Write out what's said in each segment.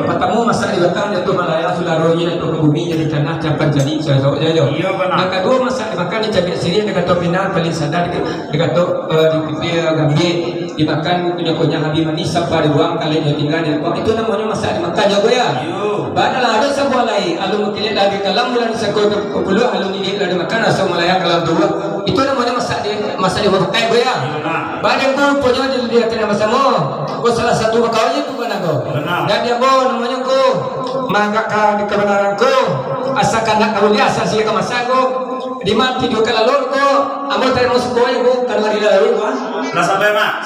Pertama masak di batang jatuh malaya sularonya jatuh ke bumi jadi tanah dapat jadi sesuatu saja. Yang kedua masak dimakan di cabai siri dekat topinan paling sadar dekat di pipi gambi dimakan punya habis manis sampai dibuang kali dia tinggal di rumah itu namanya masak dimakan jago ya. Padahal ada sebuah lain alu mutilit lagi kalam bulan sekol kepuluh alu ini lagi makan asam malaya kalam dua itu namanya masak di makan ya. Badan tu punya dia kena bersama. Kau salah satu bakawnya tu kan aku. Dan dia bawa namanya ku mangga di kebenaran ku asalkan nak kau dia asal sia kemasan ku di mati dua kali lalu ku amal tadi masuk ku yang ku kan lagi lalu ku. Nah sampai mak.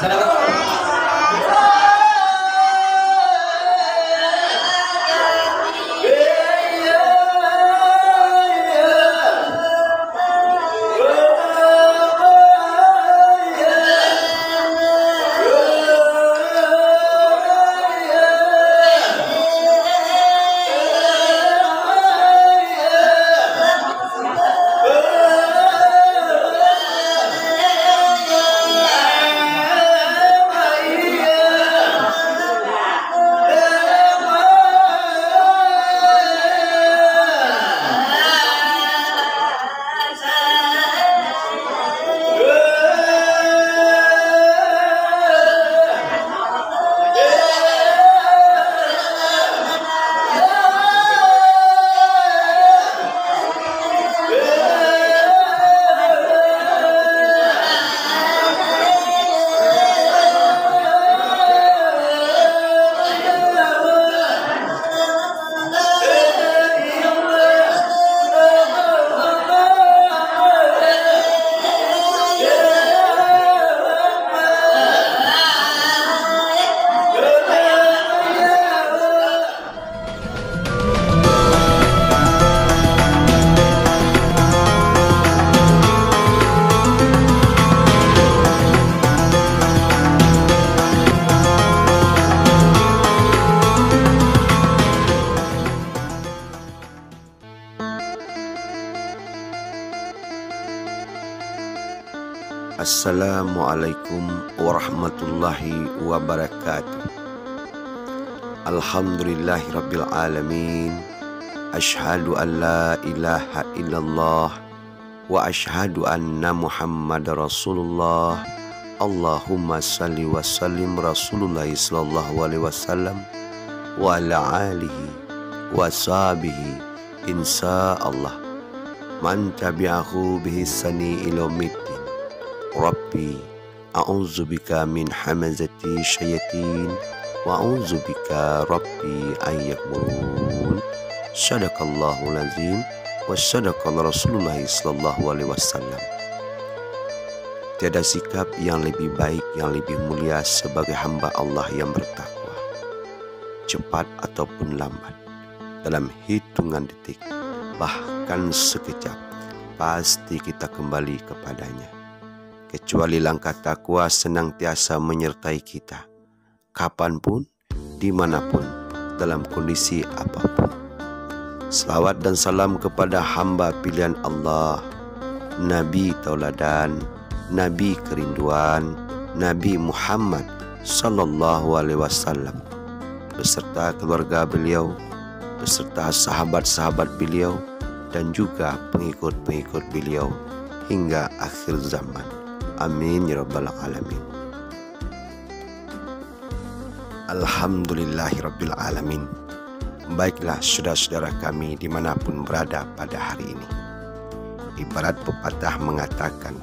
Assalamualaikum warahmatullahi wabarakatuh. Alhamdulillahirabbil alamin. Asyhadu an la ilaha illallah wa asyhadu anna Muhammadar Rasulullah. Allahumma salli wa sallim Rasulullah sallallahu alaihi wasallam wa ala alihi wa sahbihi insyaallah. Man tabi'ahu bihisani ilaumiddin. Rabbi a'udzubika min hamazati syayatin wa a'udzubika rabbi ayyakburun. Sadaqallahul azim wa sadaqal Rasulullah sallallahu alaihi wasallam. Tiada sikap yang lebih baik, yang lebih mulia sebagai hamba Allah yang bertakwa, cepat ataupun lambat, dalam hitungan detik, bahkan sekejap, pasti kita kembali kepadanya. Kecuali langkah takwa senantiasa menyertai kita, kapanpun, dimanapun, dalam kondisi apapun. Selawat dan salam kepada hamba pilihan Allah, Nabi Tauladan, Nabi Kerinduan, Nabi Muhammad Sallallahu Alaihi Wasallam, beserta keluarga beliau, beserta sahabat-sahabat beliau, dan juga pengikut-pengikut beliau hingga akhir zaman. Amin ya rabbal alamin. Alhamdulillahi rabbil alamin. Baiklah saudara-saudara kami dimanapun berada pada hari ini. Ibarat pepatah mengatakan,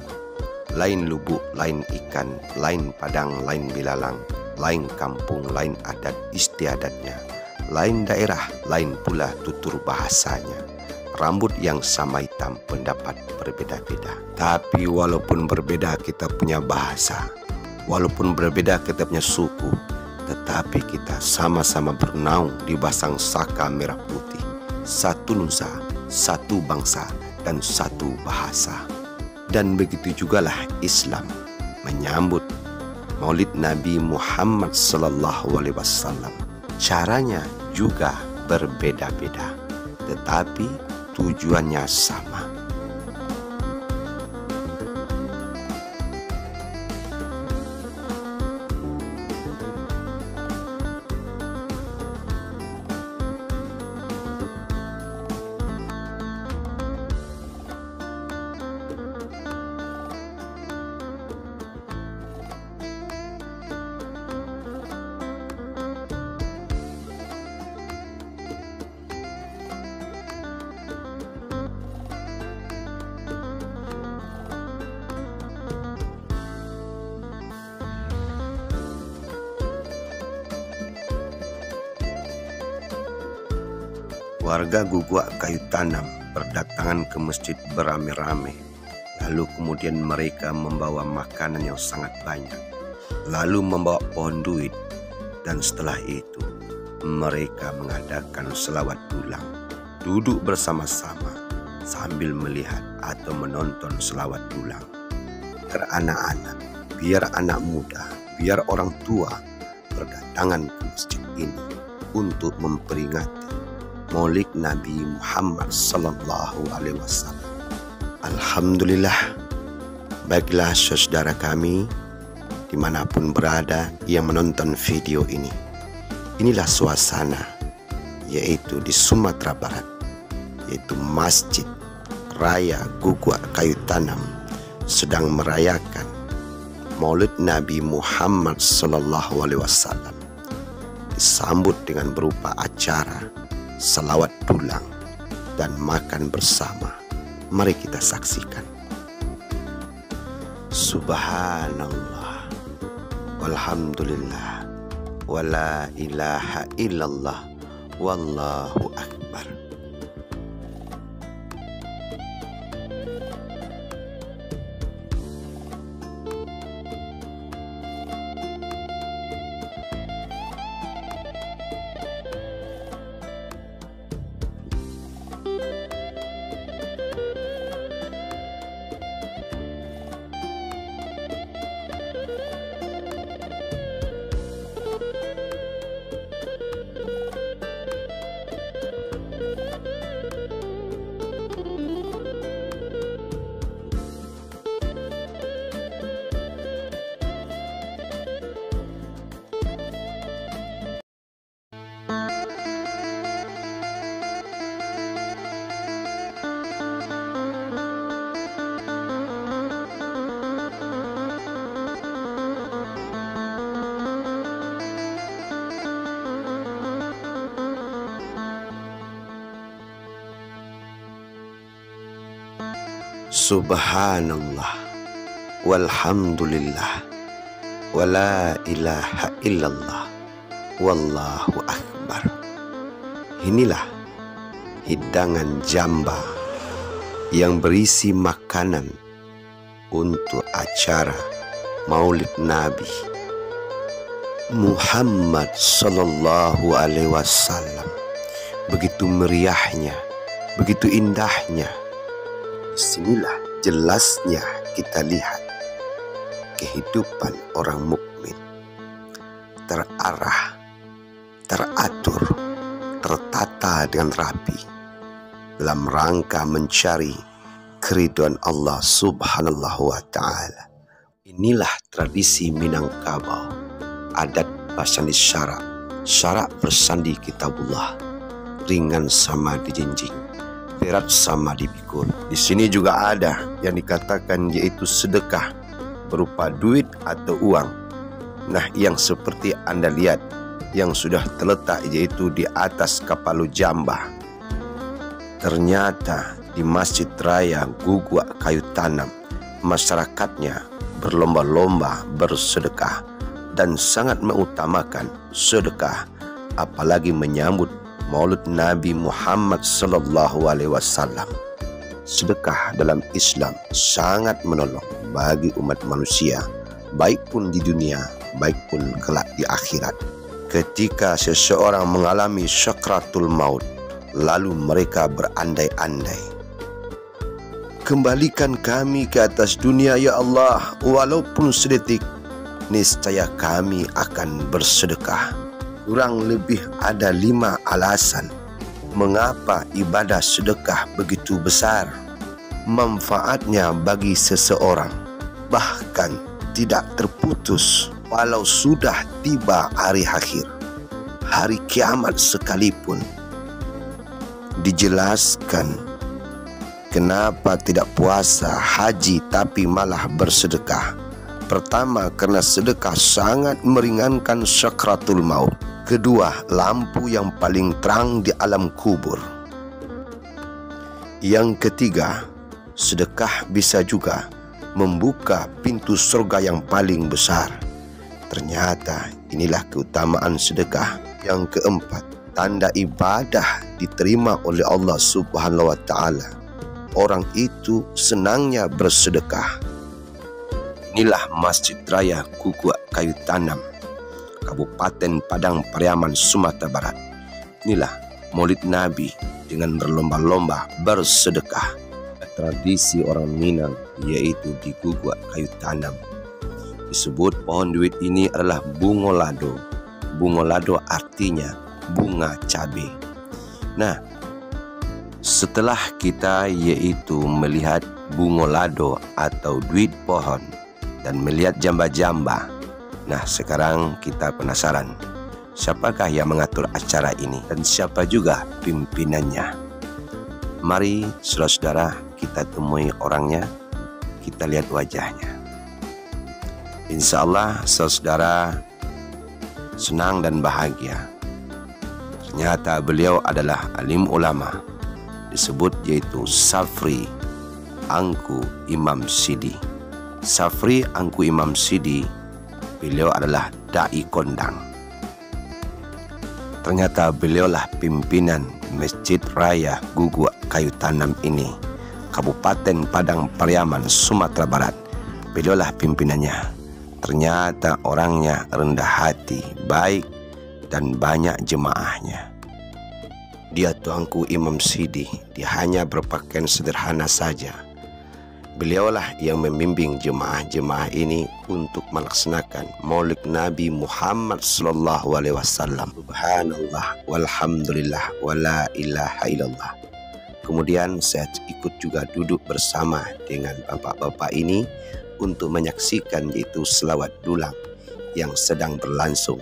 lain lubuk, lain ikan, lain padang, lain bilalang, lain kampung, lain adat istiadatnya, lain daerah, lain pula tutur bahasanya. Rambut yang sama hitam pendapat berbeda-beda. Tapi walaupun berbeda kita punya bahasa, walaupun berbeda kita punya suku, tetapi kita sama-sama bernaung di basang saka merah putih. Satu nusa, satu bangsa, dan satu bahasa. Dan begitu jugalah Islam menyambut Maulid Nabi Muhammad SAW. Caranya juga berbeda-beda, tetapi tujuannya sama. Warga Guguak Kayu Tanam berdatangan ke masjid beramai-ramai. Lalu kemudian mereka membawa makanan yang sangat banyak. Lalu membawa pohon duit. Dan setelah itu mereka mengadakan selawat pulang. Duduk bersama-sama sambil melihat atau menonton selawat pulang. Biar anak-anak, biar anak muda, biar orang tua berdatangan ke masjid ini untuk memperingati Maulid Nabi Muhammad SAW. Alhamdulillah. Baiklah saudara kami dimanapun berada yang menonton video ini. Inilah suasana yaitu di Sumatera Barat, yaitu Masjid Raya Guguak Kayu Tanam sedang merayakan Maulid Nabi Muhammad SAW. Disambut dengan berupa acara salawat pulang dan makan bersama. Mari kita saksikan. Subhanallah, walhamdulillah, wala ilaha illallah, wallahu akbar. Subhanallah, walhamdulillah, wala ilaha illallah, wallahu akbar. Inilah hidangan jamba yang berisi makanan untuk acara Maulid Nabi Muhammad Sallallahu Alaihi Wasallam. Begitu meriahnya, begitu indahnya. Disinilah jelasnya kita lihat kehidupan orang mukmin terarah, teratur, tertata dengan rapi dalam rangka mencari keridhaan Allah Subhanahu wa Ta'ala. Inilah tradisi Minangkabau, adat basandi syarak bersandi kitabullah, ringan sama dijinjing, berat sama dipikul. Di sini juga ada yang dikatakan yaitu sedekah berupa duit atau uang. Nah, yang seperti Anda lihat yang sudah terletak yaitu di atas Kapalu Jambah. Ternyata di Masjid Raya Gugua Kayu Tanam, masyarakatnya berlomba-lomba bersedekah dan sangat mengutamakan sedekah, apalagi menyambut Maulid Nabi Muhammad SAW. Sedekah dalam Islam sangat menolong bagi umat manusia, baik pun di dunia, baik pun kelak di akhirat. Ketika seseorang mengalami sakratul maut, lalu mereka berandai-andai, kembalikan kami ke atas dunia ya Allah, walaupun sedetik, niscaya kami akan bersedekah. Kurang lebih ada 5 alasan mengapa ibadah sedekah begitu besar manfaatnya bagi seseorang, bahkan tidak terputus walau sudah tiba hari akhir, hari kiamat sekalipun. Dijelaskan kenapa tidak puasa, haji, tapi malah bersedekah. Pertama, karena sedekah sangat meringankan sakratul maut. Kedua, lampu yang paling terang di alam kubur. Yang ketiga, sedekah bisa juga membuka pintu surga yang paling besar. Ternyata inilah keutamaan sedekah. Yang keempat, tanda ibadah diterima oleh Allah Subhanahu wa Ta'ala. Orang itu senangnya bersedekah. Inilah Masjid Raya Gugua Kayu Tanam, Kabupaten Padang Pariaman, Sumatera Barat. Inilah Maulid Nabi dengan berlomba-lomba bersedekah. Tradisi orang Minang yaitu di Gugua Kayu Tanam. Disebut pohon duit ini adalah bungolado. Bungolado artinya bunga cabai. Nah, setelah kita yaitu melihat bungolado atau duit pohon dan melihat jamba-jamba, nah sekarang kita penasaran, siapakah yang mengatur acara ini dan siapa juga pimpinannya? Mari saudara-saudara kita temui orangnya, kita lihat wajahnya. Insya Allah saudara senang dan bahagia. Ternyata beliau adalah alim ulama, disebut yaitu Safri Angku Imam Sidi. Safri Angku Imam Sidi, beliau adalah dai kondang. Ternyata beliaulah pimpinan Masjid Raya Gugua Kayu Tanam ini, Kabupaten Padang Pariaman, Sumatera Barat. Beliaulah pimpinannya. Ternyata orangnya rendah hati, baik, dan banyak jemaahnya. Dia Tuanku Imam Sidi, dia hanya berpakaian sederhana saja. Beliaulah yang membimbing jemaah-jemaah ini untuk melaksanakan Maulid Nabi Muhammad SAW. Subhanallah, walhamdulillah, wala ilaha illallah. Kemudian saya ikut juga duduk bersama dengan bapak-bapak ini untuk menyaksikan yaitu selawat dulang yang sedang berlangsung.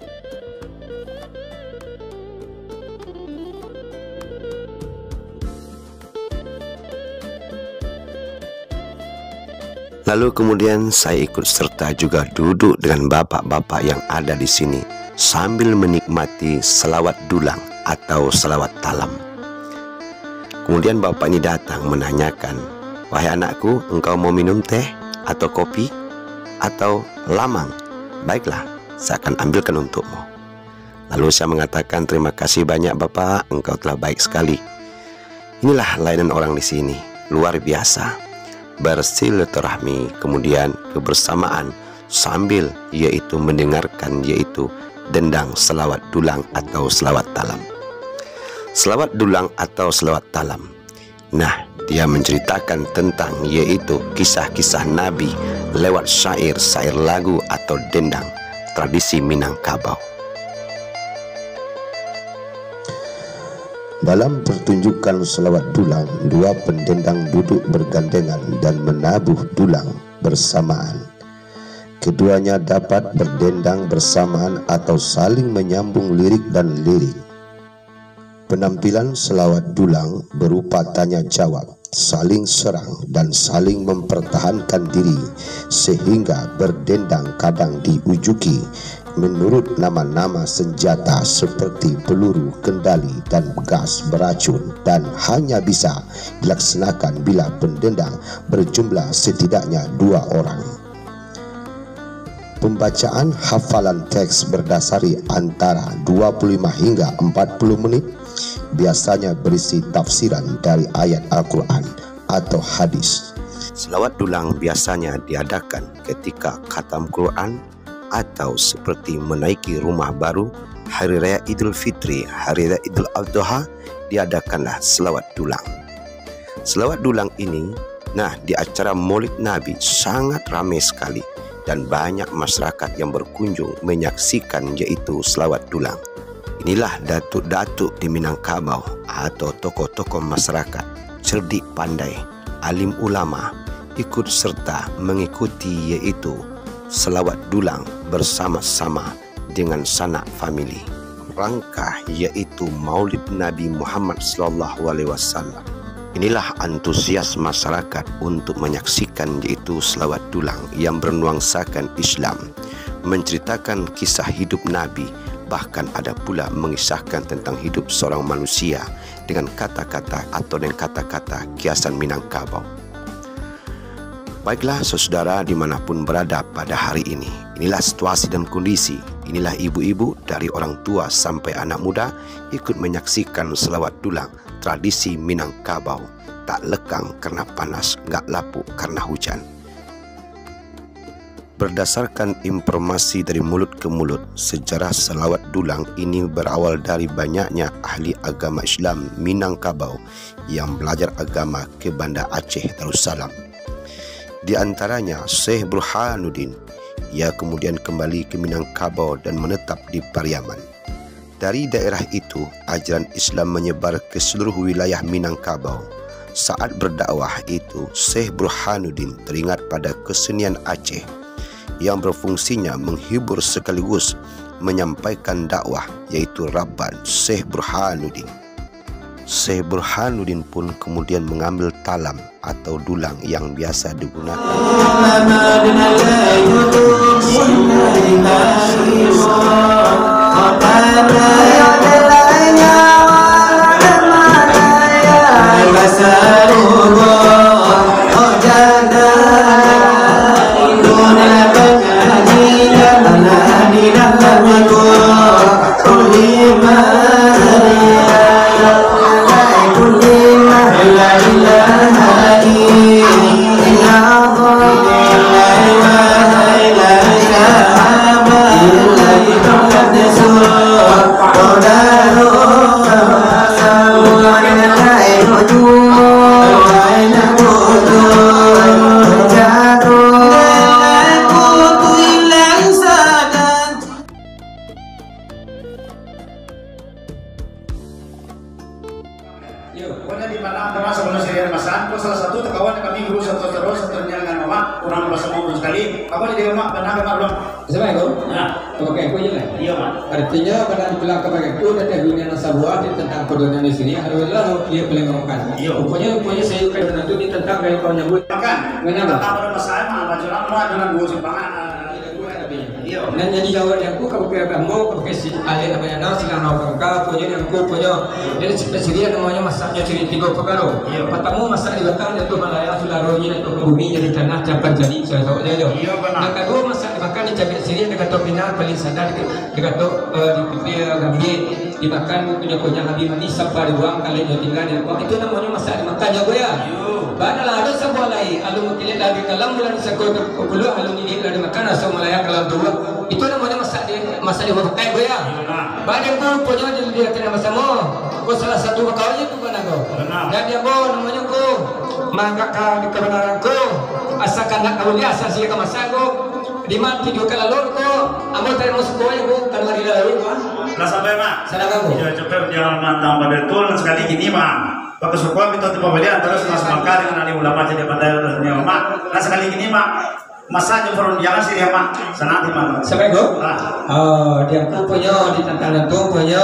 Lalu kemudian saya ikut serta juga duduk dengan bapak-bapak yang ada di sini sambil menikmati selawat dulang atau selawat talam. Kemudian bapak ini datang menanyakan, "Wahai anakku, engkau mau minum teh atau kopi atau lamang? Baiklah, saya akan ambilkan untukmu." Lalu saya mengatakan, "Terima kasih banyak bapak, engkau telah baik sekali." Inilah layanan orang di sini, luar biasa. Bersilaturahmi, kemudian kebersamaan sambil yaitu mendengarkan yaitu dendang selawat dulang atau selawat talam. Selawat dulang atau selawat talam, nah dia menceritakan tentang yaitu kisah-kisah Nabi lewat syair-syair lagu atau dendang tradisi Minangkabau. Dalam pertunjukan selawat dulang, dua pendendang duduk bergandengan dan menabuh dulang bersamaan. Keduanya dapat berdendang bersamaan atau saling menyambung lirik dan lirik. Penampilan selawat dulang berupa tanya jawab, saling serang dan saling mempertahankan diri, sehingga berdendang kadang diujuki, menurut nama-nama senjata seperti peluru, kendali, dan gas beracun, dan hanya bisa dilaksanakan bila pendendang berjumlah setidaknya 2 orang. Pembacaan hafalan teks berdasari antara 25 hingga 40 menit, biasanya berisi tafsiran dari ayat Al-Quran atau hadis. Selawat dulang biasanya diadakan ketika khatam Quran atau seperti menaiki rumah baru, Hari Raya Idul Fitri, Hari Raya Idul Adha, diadakanlah selawat dulang. Selawat dulang ini, di acara Maulid Nabi sangat ramai sekali dan banyak masyarakat yang berkunjung menyaksikan yaitu selawat dulang. Inilah datuk-datuk di Minangkabau atau tokoh-tokoh masyarakat, cerdik pandai, alim ulama, ikut serta mengikuti yaitu selawat dulang bersama-sama dengan sanak famili. Rangka yaitu Maulid Nabi Muhammad SAW. Inilah antusias masyarakat untuk menyaksikan yaitu selawat dulang yang bernuansakan Islam, menceritakan kisah hidup Nabi, bahkan ada pula mengisahkan tentang hidup seorang manusia dengan kata-kata atau dengan kata-kata kiasan Minangkabau. Baiklah saudara dimanapun berada pada hari ini, inilah situasi dan kondisi. Inilah ibu-ibu dari orang tua sampai anak muda ikut menyaksikan selawat dulang tradisi Minangkabau. Tak lekang karena panas, gak lapuk karena hujan. Berdasarkan informasi dari mulut ke mulut, sejarah selawat dulang ini berawal dari banyaknya ahli agama Islam Minangkabau yang belajar agama ke Banda Aceh Darussalam. Di antaranya Syekh Burhanuddin, ia kemudian kembali ke Minangkabau dan menetap di Pariaman. Dari daerah itu, ajaran Islam menyebar ke seluruh wilayah Minangkabau. Saat berdakwah itu, Syekh Burhanuddin teringat pada kesenian Aceh yang berfungsinya menghibur sekaligus menyampaikan dakwah, yaitu Rabban Syekh Burhanuddin. Syekh Burhanuddin pun kemudian mengambil talam atau dulang yang biasa digunakan. Pokoknya di mana termasuk manusia masan, salah satu kawan kami guru satu terus satunya dengan mama kurang bahasa mau sekali. Kawan di rumah benar benar belum. Assalamualaikum. Nah, oke, aku je lah. iya mak. Artinya pada ditulang kepada aku dan dunia nasabuah tentang kodonan di sini. Alhamdulillah dia boleh mengangkat. Iya. Pokoknya saya juga nanti ini tentang kayak kau nyebut. Makan. Kenapa? Tentang pada masalah mah baju lama dengan guru simpangan. Iya. Dan jadi jawab yang aku kalau kayak kamu kalau kayak si alih namanya nasi silang orang kau punya yang aku punya jadi spesialnya namanya masaknya ciri tiga perkara. Iya. Pertama masak di belakang itu malaya sudah rohnya itu bumi jadi tanah campur jadi saya tahu aja. Iya benar. Yang kedua masak di belakang dicampur sini dekat pinang paling sadar dekat di pipi gambir dimakan punya habis mandi sampai ruang kalian yang tinggal di ruang itu namanya masak dimakan ya gue ya. Padahal ada sebuah lain, alu mungkin lagi kalam bulan sekor kepuluh, alu ini lagi makan asal malaya kalam dua. Itu namanya masak di waktu gue ya. Badan kau punya jadi dia tidak masa mau. Kau salah satu kawannya tu kan kau. Dan dia kau namanya kau mangga di kebenaran kau. Asalkan nak kau lihat asal sih kemasan kau. Di mana video kalau kau, amal tadi masuk kau yang kau kalau di dalam kau. Lah sampai mak. Sadar kamu. Ya cepet jangan mantap betul sekali gini mak. Pakai sukuan itu tipe belian terus mas mangka dengan ahli ulama jadi pandai dan mak. Nah sekali gini mak. Masa jempol jangan sih ya mak. Senang di mana? Sampai kau. Dia kau punya di tantangan tu punya.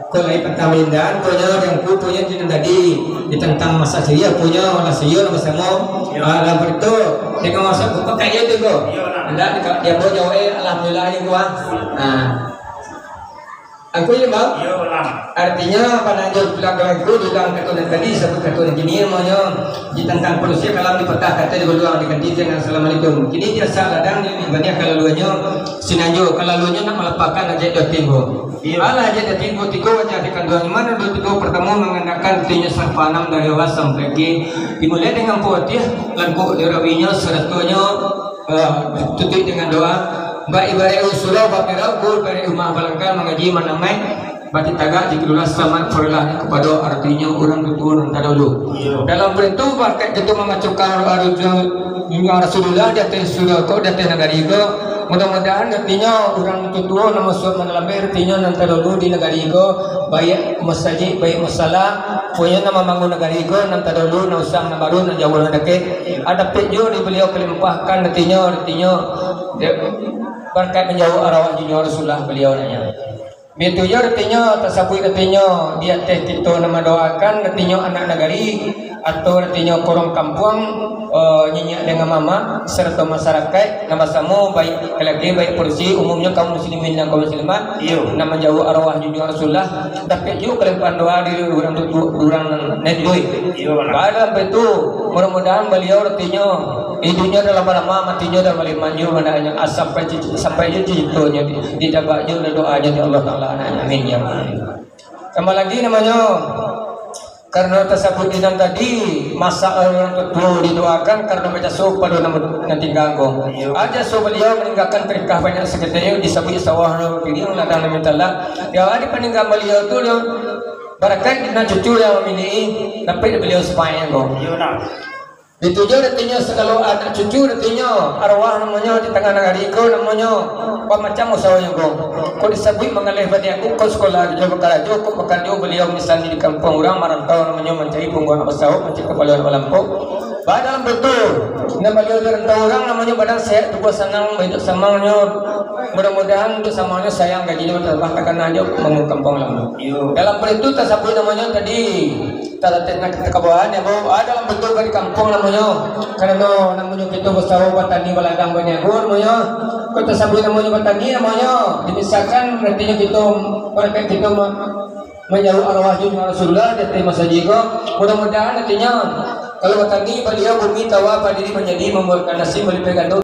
Kolai Pentamindan punya yang ku punya di tadi di tentang masa Syria punya masa Syria masa mau. Lalu itu dengan masa ku pakai itu kau. Enggak dia mau jauh alhamdulillah ini gua. Nah. Aku ini bang. Iya benar. Artinya panajul belakang itu bilang katunan tadi sebut katunan gini namanya ditentang polisi kalau dipetah kata di luar diganti dengan assalamualaikum. Kini dia salah dan lebih banyak kalau luanya sinanjo kalau luanya nak melepaskan aja dia tinggal. Alah aja dia tinggal tiga aja di kandungan mana dua tiga pertama mengandalkan tinya sarpanam dari awas sampai ke dimulai dengan putih langkuk dirawinya seratunya tutup dengan doa. Mbak ibarat usulah bapak ragu dari rumah balangkan mengaji manamai bati tagak jika selamat perlahan kepada artinya orang tutur antara dulu dalam bentuk pakai itu mengacungkan artinya Rasulullah di atas surga kau di atas negara itu mudah-mudahan artinya orang tutur nama surat mengalami artinya antara dulu di negara itu baik masjid baik masalah punya nama bangun negara itu antara dulu na usang na baru na jauh na deket ada pejo di beliau kelimpahkan artinya berkat menjauh arwah junior Rasulullah beliau nanya. Betul ya artinya tasabui artinya dia teh kita nama doakan artinya anak negari atau artinya korong kampung nyenyak dengan mama serta masyarakat nama samu baik laki baik polisi umumnya kaum muslimin dan kaum muslimat nama jauh arwah junior Rasulullah tapi juga kalian doa diri orang nedoi pada betul mudah-mudahan beliau artinya hidupnya dalam lama matinya dalam manju mana yang sampai jitunya tidak juga doanya di Allah Taala amin ya sama lagi namanya karena tersebut dinam tadi masa orang tua didoakan karena baca suh pada nanti ganggu aja suh beliau meninggalkan perikah banyak sekitarnya disebut sawah video ladang mintalah dia ada peninggal beliau tu barakat dengan cucu yang memilih tapi beliau supaya go itu je artinya kalau anak cucu artinya arwah namanya di tengah negara itu namanya apa macam usahanya kau disebut mengalir pada aku kau sekolah di Jawa Barat kau bekerja beliau misalnya di kampung orang merantau namanya mencari punggungan pesawat mencari kepala Lampau dalam betul nama beliau merantau orang namanya badan sehat tubuh senang hidup samangnya mudah-mudahan untuk samangnya sayang gajinya terbah akan aja bangun kampung Lampau dalam betul tersebut namanya tadi tata-tata kekabahan ya bahwa dalam betul dari kampung namanya karena namanya kita bersama petani baladang banyak namanya kita sebut namanya petani namanya dimisalkan artinya kita mereka kita menjauh arwah Rasulullah dari masa jika mudah-mudahan artinya kalau petani beliau bumi tawa pada diri menjadi membuatkan nasi beli pegang